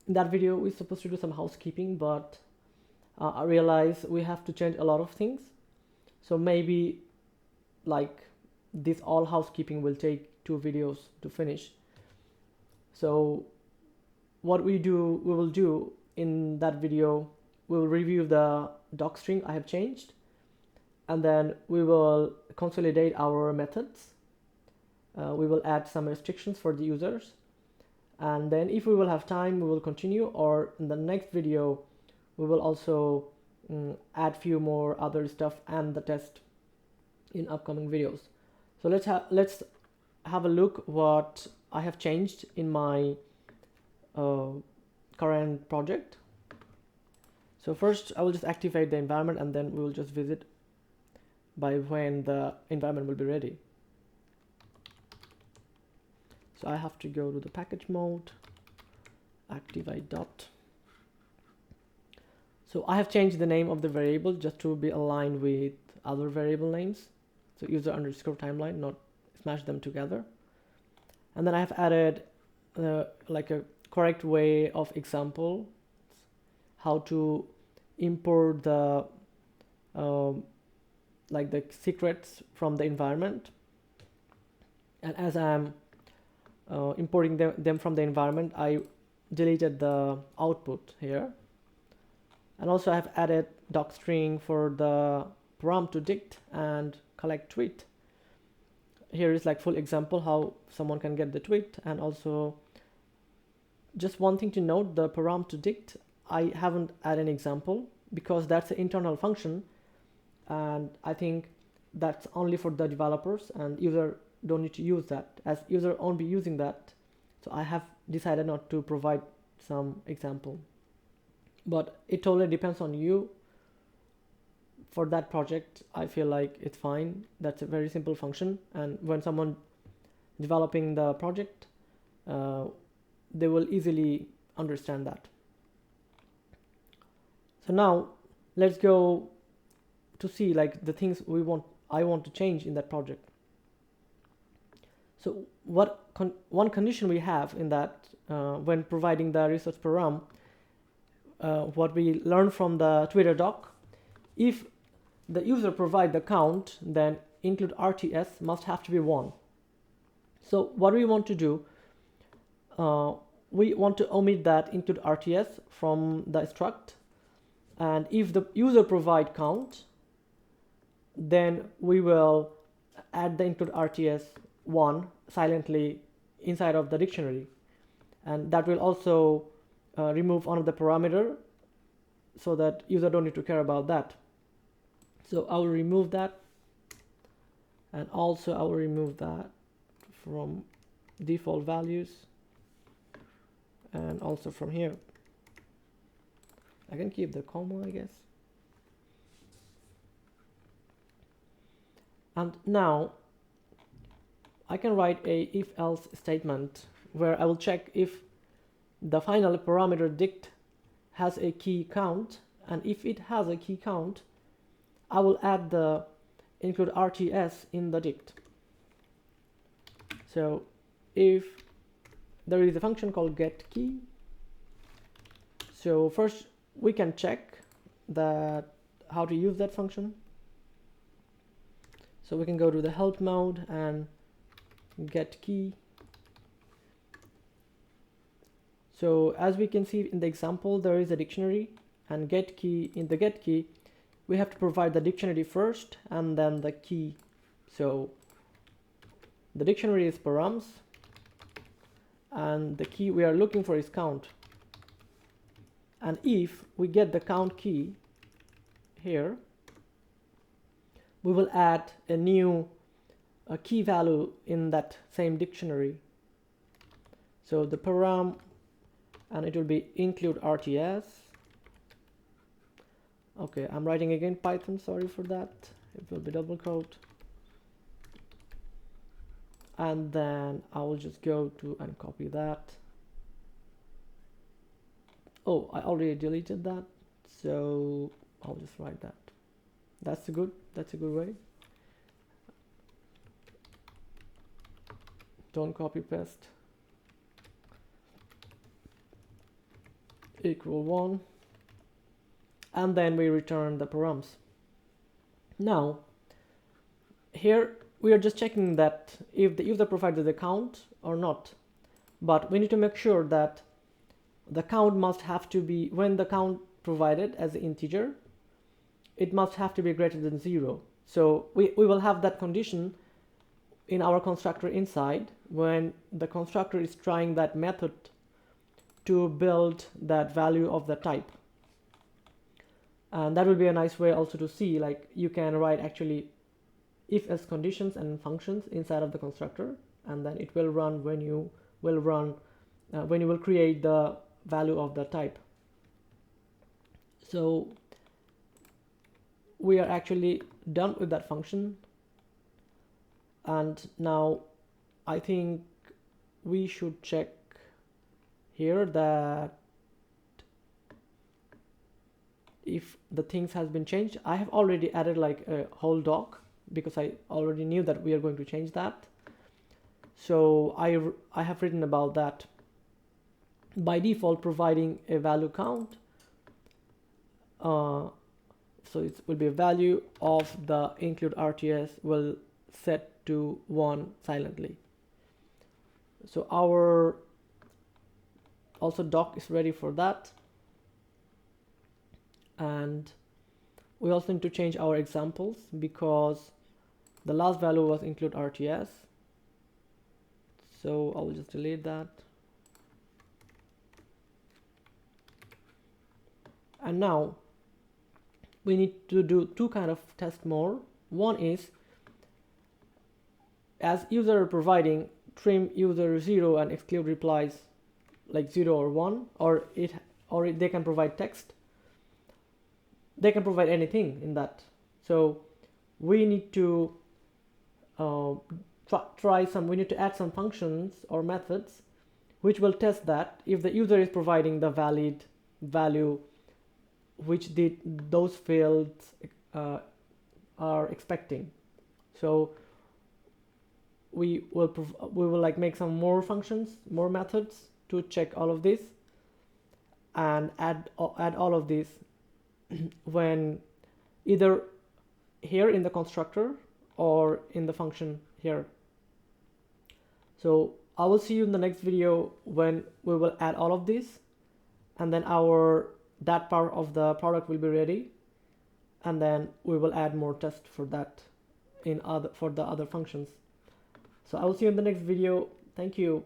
in that video we're supposed to do some housekeeping, but I realize we have to change a lot of things. So maybe like this all housekeeping will take 2 videos to finish. So what we will do in that video, we will review the doc string I have changed, and then we will consolidate our methods. We will add some restrictions for the users, and then if we will have time we will continue, or in the next video we will also add few more other stuff and the test in upcoming videos. So let's have a look what I have changed in my current project. So first I will just activate the environment, and then we will just visit by when the environment will be ready. So I have to go to the package mode, activate dot. So I have changed the name of the variable just to be aligned with other variable names. So user underscore timeline, not smash them together. And then I have added like a correct way of example, how to import the like the secrets from the environment. And as I'm importing them from the environment, I deleted the output here. And also I have added doc string for the param to dict and collect tweet. Here is like full example how someone can get the tweet. And also just one thing to note, the param to dict, I haven't added an example because that's an internal function, and I think that's only for the developers, and user don't need to use that, as user won't be using that. So I have decided not to provide some example, but it totally depends on you. For that project I feel like it's fine. That's a very simple function, and when someone developing the project they will easily understand that. So now let's go to see like the things I want to change in that project. So one condition we have in that when providing the resource param, what we learned from the Twitter doc, if the user provide the count, then include RTS must have to be 1. So what we want to do, we want to omit that include RTS from the struct, and if the user provide count, then we will add the include RTS 1 silently inside of the dictionary, and that will also remove one of the parameter so that user don't need to care about that. So I will remove that, and also I will remove that from default values, and also from here I can keep the comma, I guess. And now I can write a if-else statement where I will check if the final parameter dict has a key count, and if it has a key count I will add the include RTS in the dict. So if there is a function called getKey, so first we can check that how to use that function. So we can go to the help mode and get key. So as we can see in the example, there is a dictionary, and get key, in the get key we have to provide the dictionary first and then the key. So the dictionary is params, and the key we are looking for is count. And if we get the count key here, we will add a new key value in that same dictionary. So the param, and it will be include RTS. Okay, I'm writing again Python, sorry for that. It will be double quote. And then I will just go to and copy that. Oh, I already deleted that, so I'll just write that. That's a good way. Don't copy paste. equal 1, and then we return the params. Now here we are just checking that if the user provided the count or not, but we need to make sure that the count must have to be, when the count provided as an integer, it must have to be greater than 0. So we will have that condition in our constructor inside when the constructor is trying that method to build that value of the type. And that will be a nice way also to see, like, you can write actually if-else conditions and functions inside of the constructor, and then it will run when you will create the value of the type. So we are actually done with that function, and now I think we should check here that if the things has been changed. I have already added like a whole doc because I already knew that we are going to change that. So I have written about that. By default, providing a value count, so it will be a value of the include RTS will set to 1 silently. So our also doc is ready for that, and we also need to change our examples because the last value was include RTS. So I will just delete that. And now we need to do two kind of test more. One is, as user providing, trim user 0 and exclude replies like 0 or 1, or they can provide text. They can provide anything in that. So we need to we need to add some functions or methods which will test that if the user is providing the valid value which those fields are expecting. So we will like make some more functions, more methods to check all of this, and add all of this when either here in the constructor or in the function here. So I will see you in the next video when we will add all of this, and then that part of the product will be ready, and then we will add more tests for that for the other functions. So I will see you in the next video. Thank you.